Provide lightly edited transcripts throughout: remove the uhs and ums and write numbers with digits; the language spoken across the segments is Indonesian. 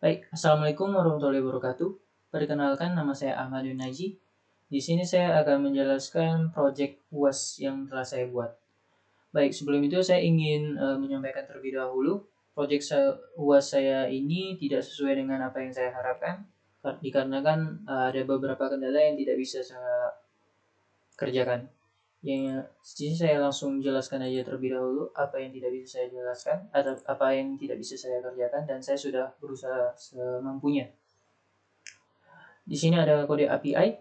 Baik, Assalamualaikum warahmatullahi wabarakatuh. Perkenalkan, nama saya Ahmad Yunaji. Di sini saya akan menjelaskan proyek UAS yang telah saya buat. Baik, sebelum itu saya ingin menyampaikan terlebih dahulu, proyek UAS saya ini tidak sesuai dengan apa yang saya harapkan, dikarenakan ada beberapa kendala yang tidak bisa saya kerjakan. Yang sini saya langsung jelaskan aja terlebih dahulu apa yang tidak bisa saya jelaskan atau apa yang tidak bisa saya kerjakan, dan saya sudah berusaha semampunya. Di sini ada kode API.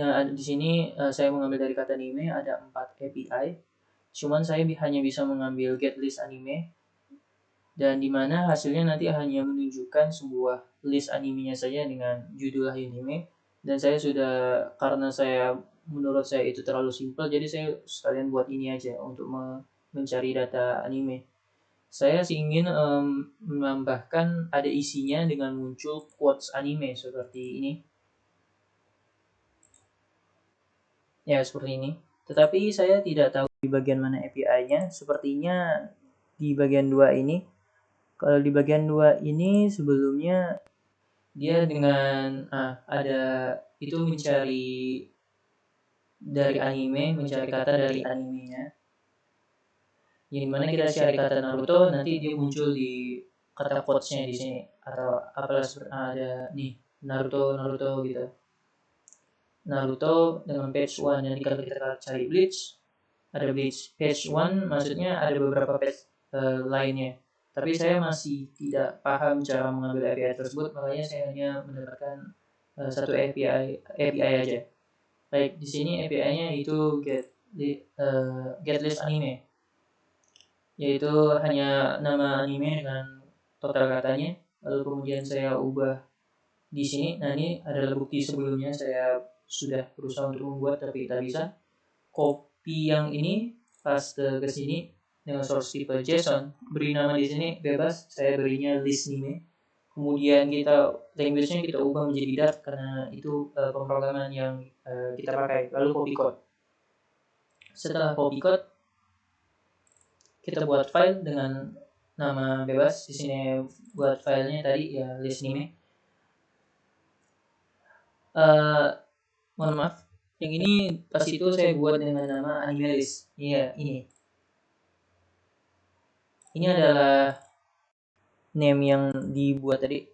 Nah, di sini saya mengambil dari kata anime, ada 4 API. Cuman saya hanya bisa mengambil get list anime, dan dimana hasilnya nanti hanya menunjukkan sebuah list animenya saja dengan judul anime. Dan saya sudah, karena menurut saya itu terlalu simpel, jadi saya sekalian buat ini aja untuk mencari data anime. Saya sih ingin menambahkan ada isinya dengan muncul quotes anime seperti ini. Ya, seperti ini. Tetapi saya tidak tahu di bagian mana API-nya. Sepertinya di bagian 2 ini. Kalau di bagian 2 ini sebelumnya dia dengan ada itu mencari dari anime, mencari kata dari animenya. Yang dimana kita cari kata Naruto, nanti dia muncul di kata quotes-nya di sini, atau apalah ada nih Naruto gitu. Naruto dengan page 1. Nanti kalau kita cari Bleach, ada Bleach page 1, maksudnya ada beberapa page lainnya. Tapi saya masih tidak paham cara mengambil API tersebut, makanya saya hanya mendapatkan satu API aja. Baik, di sini API-nya itu get list anime, yaitu hanya nama anime dengan total katanya. Lalu kemudian saya ubah di sini. Nah, ini adalah bukti sebelumnya saya sudah berusaha untuk membuat tapi tak bisa. Copy yang ini paste ke sini dengan source tipe JSON, beri nama di sini bebas, saya berinya list anime. Kemudian language-nya kita ubah menjadi Dart karena itu pemrograman yang kita pakai. Lalu copy code. Setelah copy code, kita buat file dengan nama bebas. Di sini buat filenya tadi ya list anime. Mohon maaf, yang ini pas itu saya buat dengan nama anime list. Iya, ini adalah name yang dibuat tadi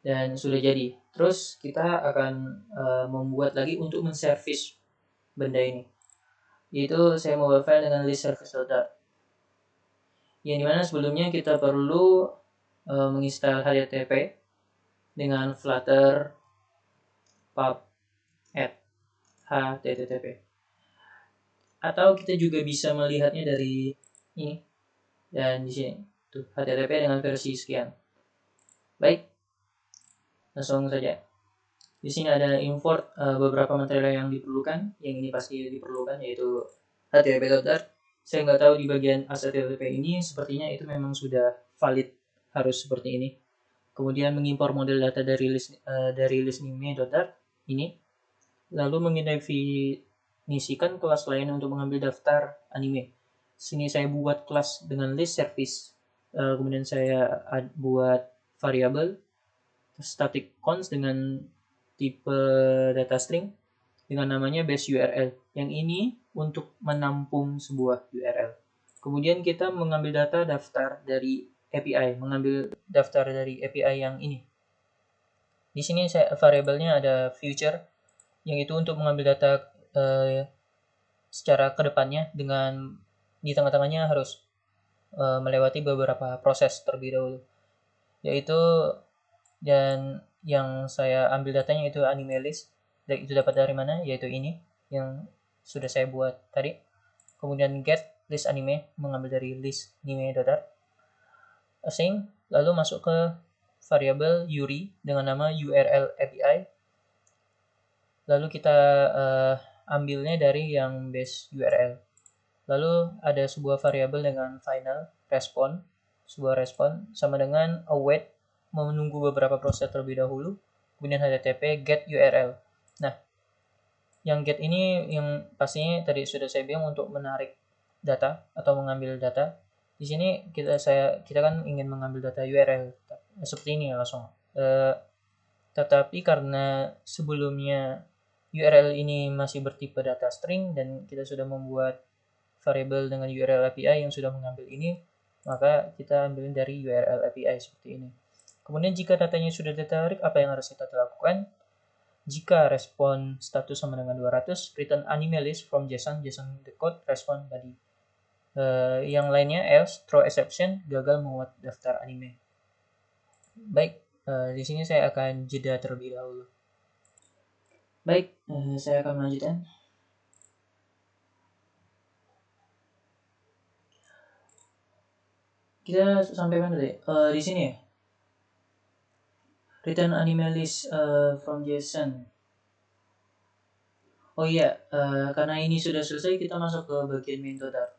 dan sudah jadi. Terus kita akan membuat lagi untuk menservis benda ini, yaitu saya mau file dengan list service.dart, yang dimana sebelumnya kita perlu menginstal HTTP dengan flutter pub add http, atau kita juga bisa melihatnya dari ini dan di sini tuh http dengan versi sekian. Baik, langsung saja. Di sini ada import beberapa material yang diperlukan. Yang ini pasti diperlukan, yaitu http.dart. Saya nggak tahu di bagian http ini, sepertinya itu memang sudah valid, harus seperti ini. Kemudian mengimpor model data dari list anime.dart ini. Lalu mendefinisikan kelas lain untuk mengambil daftar anime. Sini saya buat kelas dengan list service. Kemudian saya buat variabel static const dengan tipe data string dengan namanya base URL. Yang ini untuk menampung sebuah URL. Kemudian kita mengambil data daftar dari API, mengambil daftar dari API yang ini. Di sini variabelnya ada future, yang itu untuk mengambil data secara kedepannya, dengan di tengah-tengahnya harus melewati beberapa proses terlebih dahulu, yaitu, dan yang saya ambil datanya itu anime list. Dan itu dapat dari mana? Yaitu ini yang sudah saya buat tadi. Kemudian get list anime, mengambil dari list anime.dart, async, lalu masuk ke variabel URI dengan nama URL API. Lalu kita ambilnya dari yang base URL. Lalu ada sebuah variabel dengan final respon, sebuah respon sama dengan await, menunggu beberapa proses terlebih dahulu, kemudian http get URL. Nah, yang get ini yang pastinya tadi sudah saya bilang untuk menarik data atau mengambil data. Di sini kita kan ingin mengambil data URL, seperti ini langsung. Tetapi karena sebelumnya URL ini masih bertipe data string dan kita sudah membuat variabel dengan URL API yang sudah mengambil ini, maka kita ambil dari URL API seperti ini. Kemudian jika datanya sudah ditarik, apa yang harus kita lakukan? Jika respon status sama dengan 200, return anime list from JSON the code respond body. Yang lainnya else, throw exception, gagal membuat daftar anime. Baik, di sini saya akan jeda terlebih dahulu. Baik, saya akan melanjutkan. Kita sampai mana tadi? Di sini ya. Return anime list from JSON. Oh iya, karena ini sudah selesai, kita masuk ke bagian main.dart.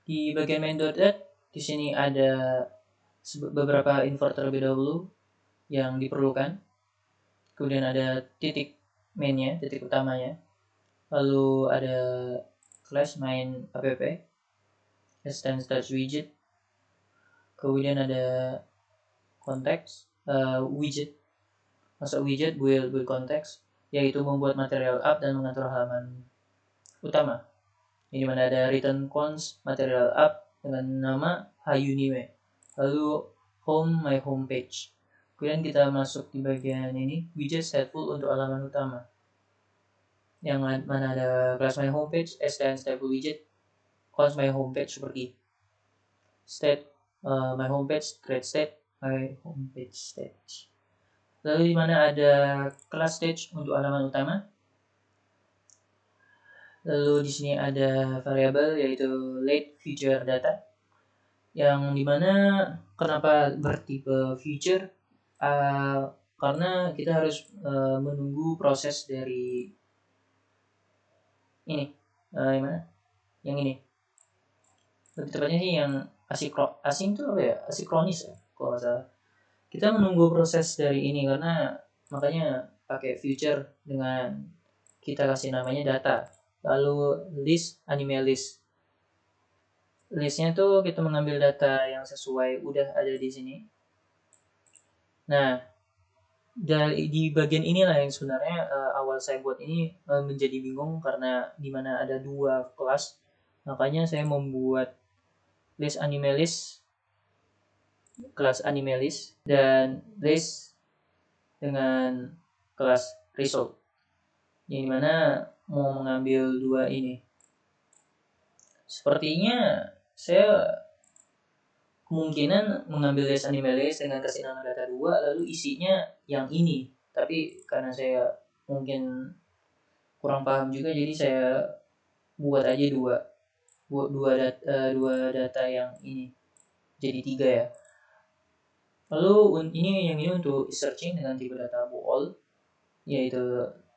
Di bagian main.dart, di sini ada beberapa import terlebih dahulu yang diperlukan. Kemudian ada titik mainnya, titik utamanya. Lalu ada class main app, instance touch widget. Kemudian ada konteks, widget. Masuk widget, build konteks, yaitu membuat material app dan mengatur halaman utama. Ini mana ada return cons material app dengan nama Hayunime. Lalu home my homepage. Kemudian kita masuk di bagian ini, widget stateful untuk halaman utama. Yang mana ada class my homepage, dan stateful widget, cons my homepage seperti state my homepage, create state, my homepage stage. Lalu di mana ada class stage untuk halaman utama. Lalu di sini ada variabel yaitu late feature data, yang dimana kenapa bertipe feature, karena kita harus menunggu proses dari ini, yang mana? Yang ini. Lebih tepatnya sih yang asing itu apa ya? Asikronis ya, kalau nggak salah. Kita menunggu proses dari ini karena makanya pakai feature dengan kita kasih namanya data. Lalu list, anime list. Listnya tuh kita mengambil data yang sesuai udah ada di sini. Nah, di bagian inilah yang sebenarnya awal saya buat ini menjadi bingung karena dimana ada dua kelas. Makanya saya membuat list anime list, kelas anime list, dan list dengan kelas result. Yang dimana mau mengambil dua ini. Sepertinya saya kemungkinan mengambil list anime list dengan kasih nama data 2 lalu isinya yang ini. Tapi karena saya mungkin kurang paham juga, jadi saya buat aja dua data yang ini jadi 3 ya. Lalu yang ini untuk searching dengan tipe data bool, yaitu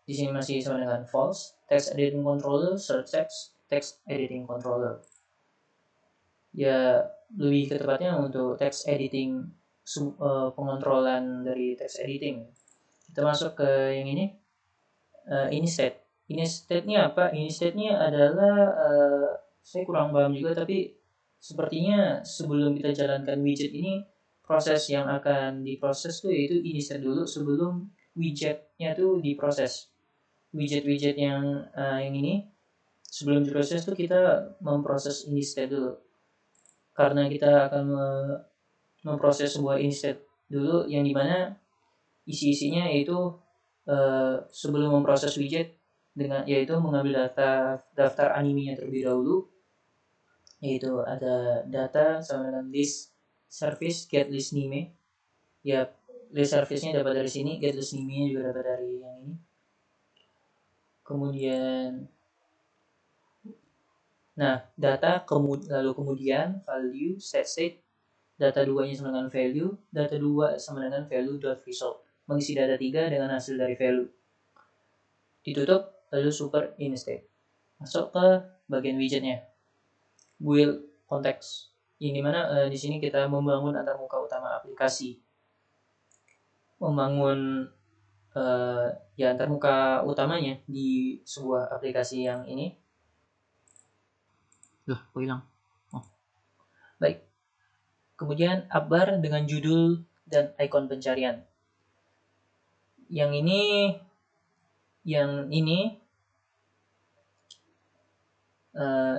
di sini masih sama dengan false, text editing controller, search text editing controller. Ya lebih ke tepatnya untuk text editing, pengontrolan dari text editing. Kita masuk ke yang ini state. Ini state-nya apa? Ini state-nya adalah saya kurang paham juga, tapi sepertinya sebelum kita jalankan widget ini, proses yang akan diproses tuh yaitu ini state dulu sebelum widgetnya tuh diproses. Widget-widget yang ini sebelum diproses tuh kita memproses ini state dulu. Karena kita akan memproses sebuah inset dulu yang dimana isi-isinya yaitu sebelum memproses widget dengan yaitu mengambil daftar animenya terlebih dahulu, yaitu ada data sama dengan list service get list name. Ya, list service-nya dapat dari sini, get list name-nya juga dapat dari yang ini. Kemudian data lalu kemudian value state, data 2-nya sama dengan value, data 2 sama dengan value.result. Mengisi data 3 dengan hasil dari value. Ditutup, lalu super in state. Masuk ke bagian widgetnya. Build context. Ini mana di sini kita membangun antarmuka utama aplikasi. Membangun antarmuka utamanya di sebuah aplikasi yang ini. Loh, kok hilang? Oh. Baik. Kemudian app bar dengan judul dan icon pencarian. Yang ini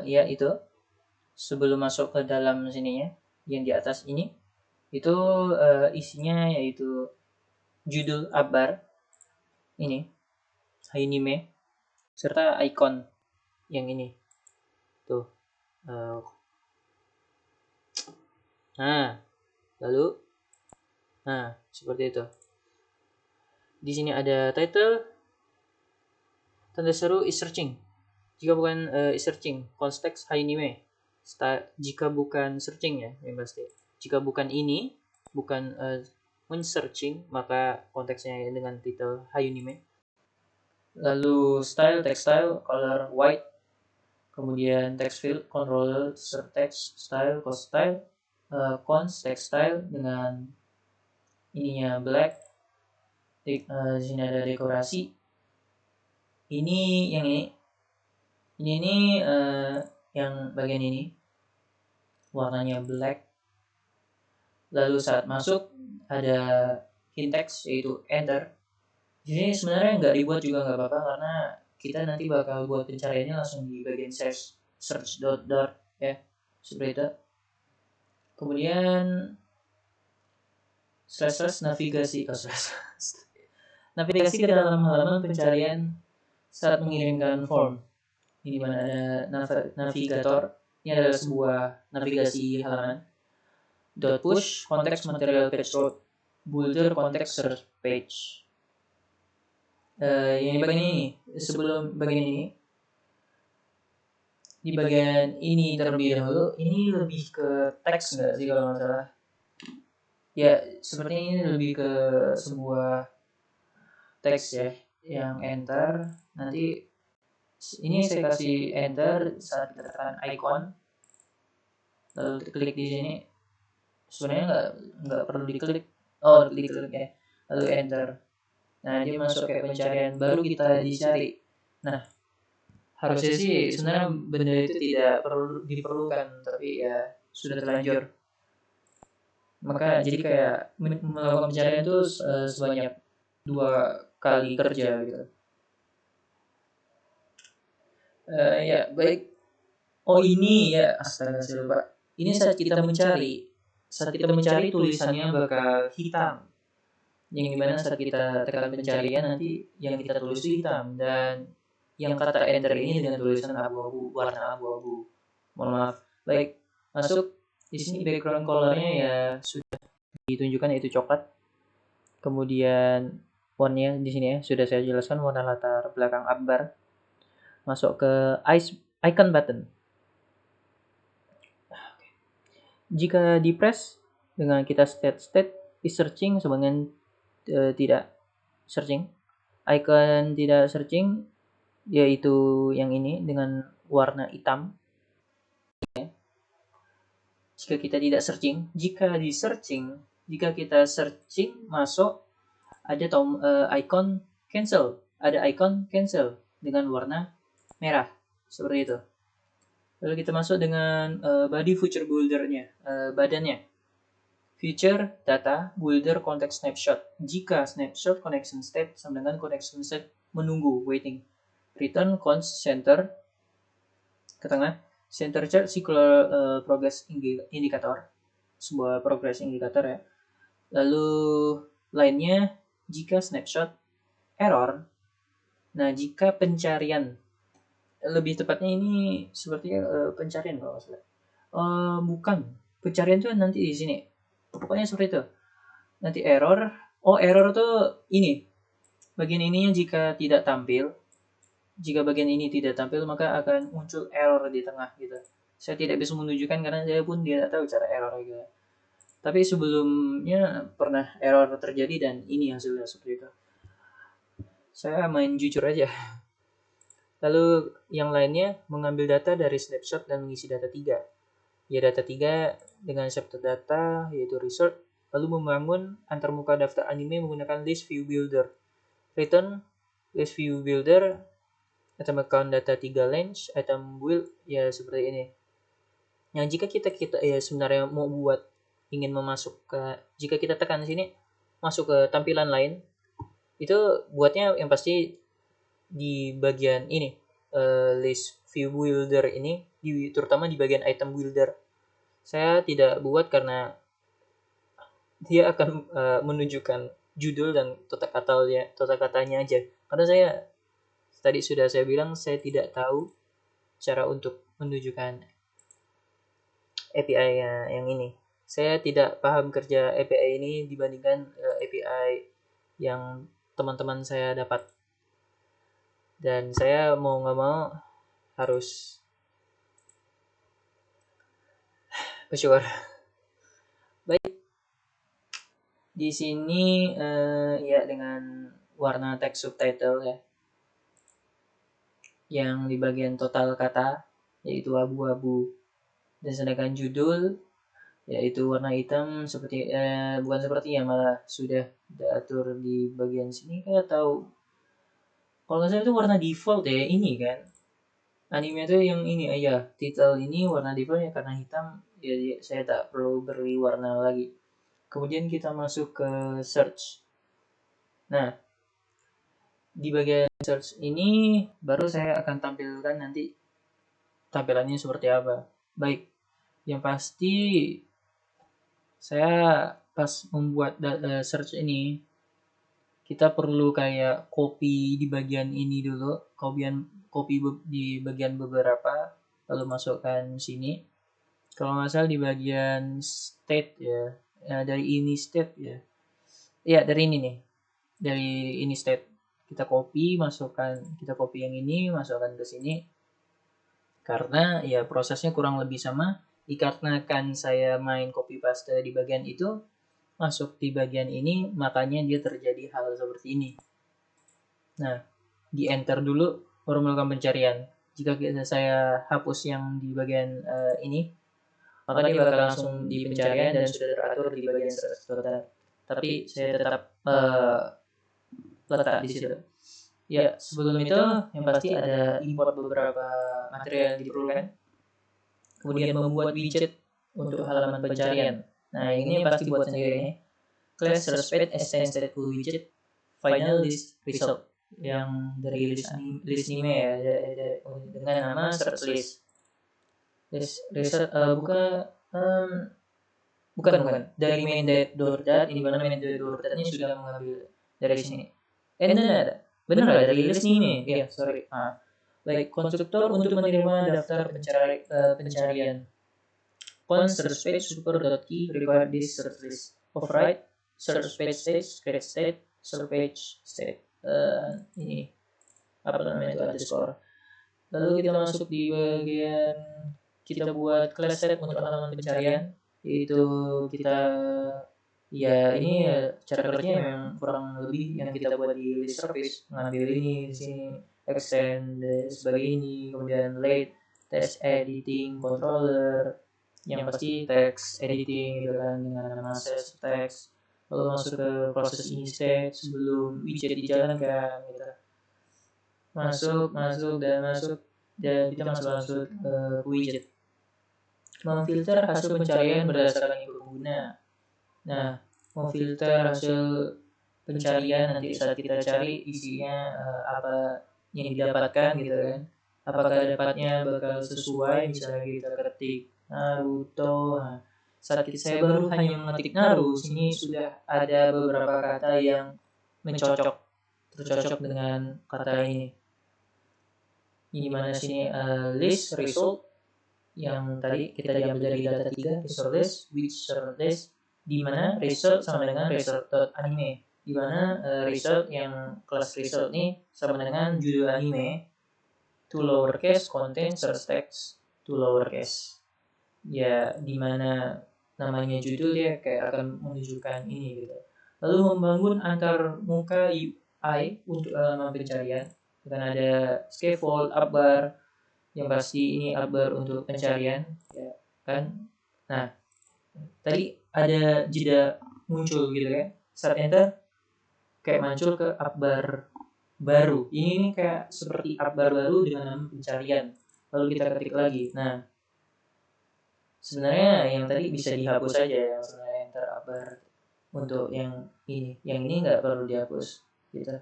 ya itu sebelum masuk ke dalam sininya, yang di atas ini itu isinya yaitu judul Abbar ini Hainime serta icon yang ini tuh. Lalu seperti itu. Di sini ada title, tanda seru is searching. Jika bukan is searching, konteks Hainime. Jika bukan searching ya, yang pasti. Jika bukan ini, bukan men-searching, maka konteksnya dengan title Hainime. Lalu style, text style, color white, kemudian text field, controller, text style, cost style, cons, text style dengan ininya black. Di sini ada dekorasi. Ini yang ini yang bagian ini warnanya black. Lalu saat masuk ada hint text yaitu enter. Di sini sebenarnya nggak dibuat juga nggak apa-apa karena kita nanti bakal buat pencariannya langsung di bagian search dot ya seperti itu. Kemudian slash navigasi navigasi ke dalam halaman pencarian saat mengirimkan form. Ini mana ada navigator. Ini adalah sebuah navigasi halaman. Dot push context material page road boulder context search page. Yang bagian ini sebelum bagian ini, di bagian ini terlebih dahulu, ini lebih ke teks nggak sih kalau nggak salah? Ya seperti ini lebih ke sebuah teks ya, yang enter. Nanti ini saya kasih enter saat kita tekan icon, lalu klik di sini. Sebenarnya nggak perlu diklik, diklik ya, lalu enter. Nah dia masuk kayak pencarian, baru kita dicari. Nah harusnya sih sebenarnya benda itu tidak perlu diperlukan, tapi ya sudah terlanjur. Maka jadi kayak melakukan pencarian itu sebanyak 2 kali kerja gitu. Ya baik. Ini ya astaga saya lupa. Ini saat kita mencari tulisannya bakal hitam. Yang dimana saat kita tekan pencarian nanti yang kita tulis itu hitam, dan yang kata enter ini dengan tulisan abu-abu, warna abu-abu. Mohon maaf. Baik, masuk. Di sini background colornya ya sudah ditunjukkan yaitu coklat. Kemudian warnanya di sini ya sudah saya jelaskan, warna latar belakang Abbar. Masuk ke icon button. Jika di press dengan kita state is searching sebagian tidak searching. Icon tidak searching yaitu yang ini dengan warna hitam. Jika kita tidak searching, jika kita searching masuk ada icon cancel, dengan warna merah seperti itu. Lalu kita masuk dengan body feature builder-nya, badannya. Feature data builder context snapshot. Jika snapshot connection state sama dengan connection state menunggu waiting. Return cons center ke tengah. Center chart circular progress indicator. Sebuah progress indicator ya. Lalu lainnya jika snapshot error. Nah, jika pencarian, lebih tepatnya ini sepertinya pencarian kalau nggak salah. Bukan, pencarian itu nanti di sini. Pokoknya seperti itu. Nanti error. Error tuh ini. Bagian ininya jika tidak tampil. Jika bagian ini tidak tampil maka akan muncul error di tengah gitu. Saya tidak bisa menunjukkan karena saya pun tidak tahu cara error gitu. Tapi sebelumnya pernah error terjadi dan ini hasilnya seperti itu. Saya main jujur aja. Lalu yang lainnya mengambil data dari snapshot dan mengisi data 3. Ya data 3 dengan chapter data yaitu resort, lalu membangun antarmuka daftar anime menggunakan list view builder. Return list view builder, item account data 3 range, item build ya seperti ini. Yang jika kita ya sebenarnya mau buat ingin jika kita tekan sini masuk ke tampilan lain, itu buatnya yang pasti di bagian ini list view builder ini, terutama di bagian item builder. Saya tidak buat karena dia akan menunjukkan judul dan tata katanya aja. Karena tadi sudah saya bilang saya tidak tahu cara untuk menunjukkan API yang ini. Saya tidak paham kerja API ini dibandingkan API yang teman-teman saya dapat. Dan saya mau nggak mau harus bersyukur. Baik, di sini ya dengan warna teks subtitle ya, yang di bagian total kata yaitu abu-abu, dan sedangkan judul yaitu warna hitam seperti bukan seperti ya, malah sudah diatur di bagian sini. Kayak tahu kalau nggak salah itu warna default ya ini kan, anime itu yang ini ya, title ini warna defaultnya karena hitam ya, saya tak perlu beri warna lagi. Kemudian kita masuk ke search. Nah, di bagian search ini baru saya akan tampilkan nanti tampilannya seperti apa. Baik, yang pasti saya pas membuat search ini, kita perlu kayak copy di bagian ini dulu, copy di bagian beberapa, lalu masukkan sini. Kalau nggak salah di bagian state ya, dari ini state ya. Iya, dari ini nih. Dari ini state. Kita copy yang ini, masukkan ke sini. Karena ya prosesnya kurang lebih sama, dikarenakan saya main copy paste di bagian itu, masuk di bagian ini, makanya dia terjadi hal seperti ini. Nah, di enter dulu baru melakukan pencarian. Jika saya hapus yang di bagian ini, maka dia bakal langsung di pencarian dan sudah teratur di bagian search total. Tapi saya tetap letak di situ. Ya, sebelum itu yang pasti ada import beberapa material yang diperlukan. Kemudian membuat widget untuk halaman pencarian. Nah, ini pasti buat sendiri. Class search page extended full widget final list result yang dari list anime ya, dengan nama search list. Result bukan dari main.dat, ini mana main.dat ini sudah mengambil dari sini. Benar ada dari list ini. Iya, sorry. Baik, konstruktor untuk menerima daftar pencarian. Const search page super.key require this search list. Override search page state, create state, search page state. Ini apa namanya itu, underscore. Lalu kita masuk di bagian kita buat class set untuk halaman pencarian, yaitu kita ini cara kerjanya memang kurang lebih yang kita buat di list service, ngambil ini di sini, extend sebagai ini, kemudian late text editing controller, yang pasti text editing gitu kan dengan nama access text, lalu masuk ke proses ini state sebelum widget dijalankan gitu. Masuk dan kita masuk ke widget. Memfilter hasil pencarian berdasarkan info pengguna. Nah, memfilter hasil pencarian nanti saat kita cari isinya apa yang didapatkan gitu kan. Apakah dapatnya bakal sesuai, misalnya kita ketik Naruto. Nah, saat saya baru hanya mengetik Naruto, sini sudah ada beberapa kata yang tercocok dengan kata ini. Ini mana sini list result yang tadi kita diambil dari data 3, result list, which result list, di mana result sama dengan result.anime, di mana result yang kelas result ini sama dengan judul anime, to lowercase contain search text to lowercase. Ya, di mana namanya judul dia kayak akan menunjukkan ini gitu. Lalu membangun antar muka UI untuk halaman pencarian dengan ada scaffold, upbar, yang pasti ini upbar untuk pencarian ya kan. Nah, tadi ada jeda muncul gitu kan, saat enter kayak muncul ke upbar baru. Ini kayak seperti upbar baru dengan nama pencarian, lalu kita ketik lagi. Nah, Sebenarnya yang tadi bisa dihapus saja, yang sebenarnya enter upper untuk yang ini nggak perlu dihapus gitu.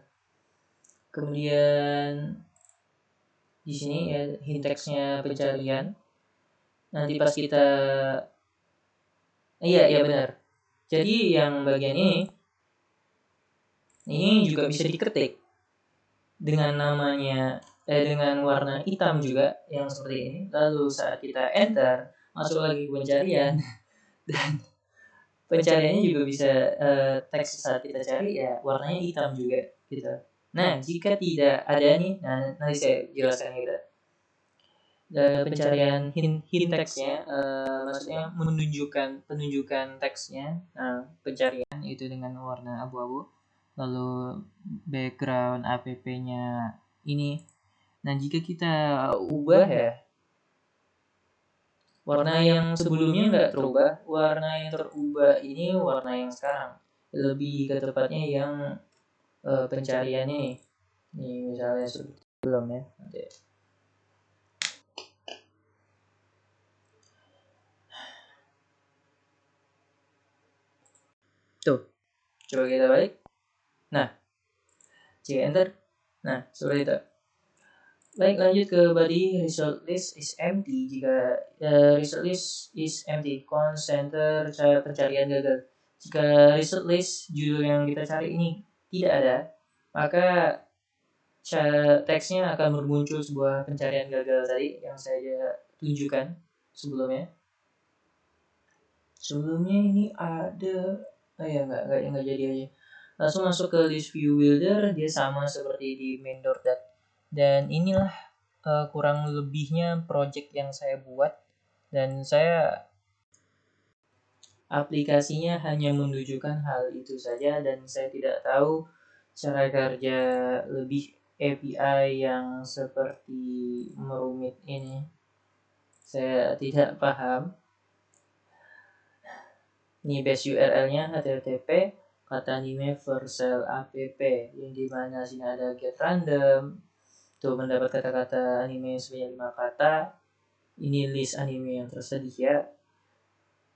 Kemudian di sini ya hint text-nya pencarian. Nanti pas kita iya benar. Jadi yang bagian ini juga bisa diketik dengan namanya dengan warna hitam juga yang seperti ini. Lalu saat kita enter masuk lagi pencarian dan pencariannya juga bisa teks saat kita cari ya warnanya hitam juga gitu. Nah jika tidak ada nih, nanti saya jelaskan gitu. Pencarian hint teksnya, maksudnya penunjukan teksnya. Nah pencarian itu dengan warna abu-abu. Lalu background app-nya ini. Nah jika kita ubah ya, warna yang sebelumnya nggak terubah, warna yang terubah ini warna yang sekarang. Lebih ke tepatnya yang pencariannya nih. Nih misalnya sebelum ya. Nanti. Tuh, coba kita balik. Nah, jika enter. Nah, seperti itu. Baik, lanjut ke body. Result list is empty. Jika result list is empty, center pencarian gagal. Jika result list judul yang kita cari ini tidak ada, maka teksnya akan bermuncul sebuah pencarian gagal tadi yang saya tunjukkan sebelumnya. Sebelumnya ini ada, nggak jadi aja. Langsung masuk ke list view builder, dia sama seperti di main.dat. Dan inilah kurang lebihnya project yang saya buat, dan saya aplikasinya hanya menunjukkan hal itu saja, dan saya tidak tahu cara kerja lebih API yang seperti merumit ini. Saya tidak paham. Ini base URL-nya http kata anime versel app yang dimana sini ada get random tuh mendapat kata-kata anime sebanyak 5 kata. Ini list anime yang tersedia.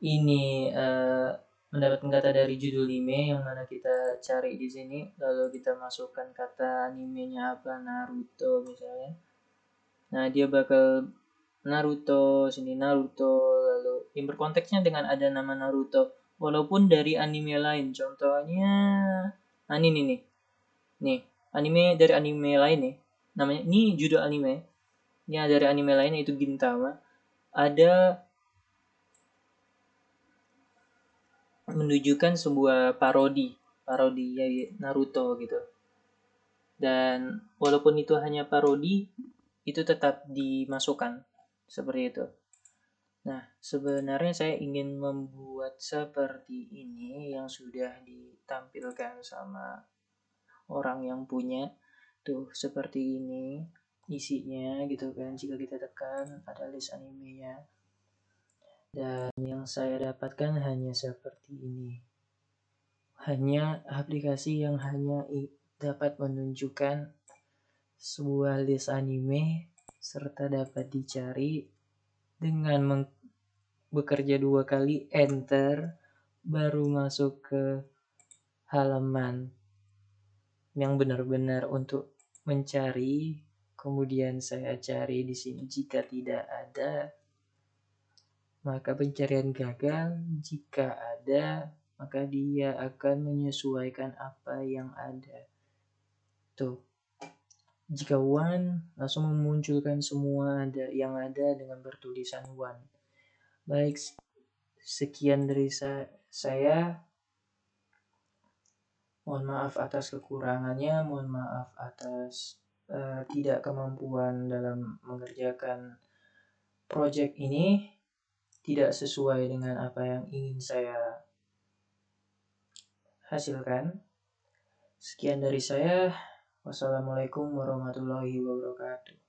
Ini mendapatkan kata dari judul anime yang mana kita cari di sini, lalu kita masukkan kata animenya apa, Naruto misalnya. Nah dia bakal Naruto sini, Naruto, lalu yang berkonteksnya dengan ada nama Naruto walaupun dari anime lain. Contohnya ini nih anime dari anime lain nih, namanya ini judul anime ini dari anime lain yaitu Gintama. Ada menunjukkan sebuah parodi ya Naruto gitu, dan walaupun itu hanya parodi itu tetap dimasukkan seperti itu. Nah, sebenarnya saya ingin membuat seperti ini yang sudah ditampilkan sama orang yang punya. Tuh, seperti ini isinya gitu kan. Jika kita tekan ada list animenya. Dan yang saya dapatkan hanya seperti ini. Hanya aplikasi yang hanya dapat menunjukkan sebuah list anime serta dapat dicari dengan bekerja 2 kali enter baru masuk ke halaman yang benar-benar untuk mencari. Kemudian saya cari di sini, jika tidak ada maka pencarian gagal, jika ada maka dia akan menyesuaikan apa yang ada. Tuh, jika one langsung memunculkan semua yang ada dengan bertulisan one. Baik, sekian dari saya. Mohon maaf atas kekurangannya, mohon maaf atas tidak kemampuan dalam mengerjakan project ini tidak sesuai dengan apa yang ingin saya hasilkan. Sekian dari saya. Wassalamualaikum warahmatullahi wabarakatuh.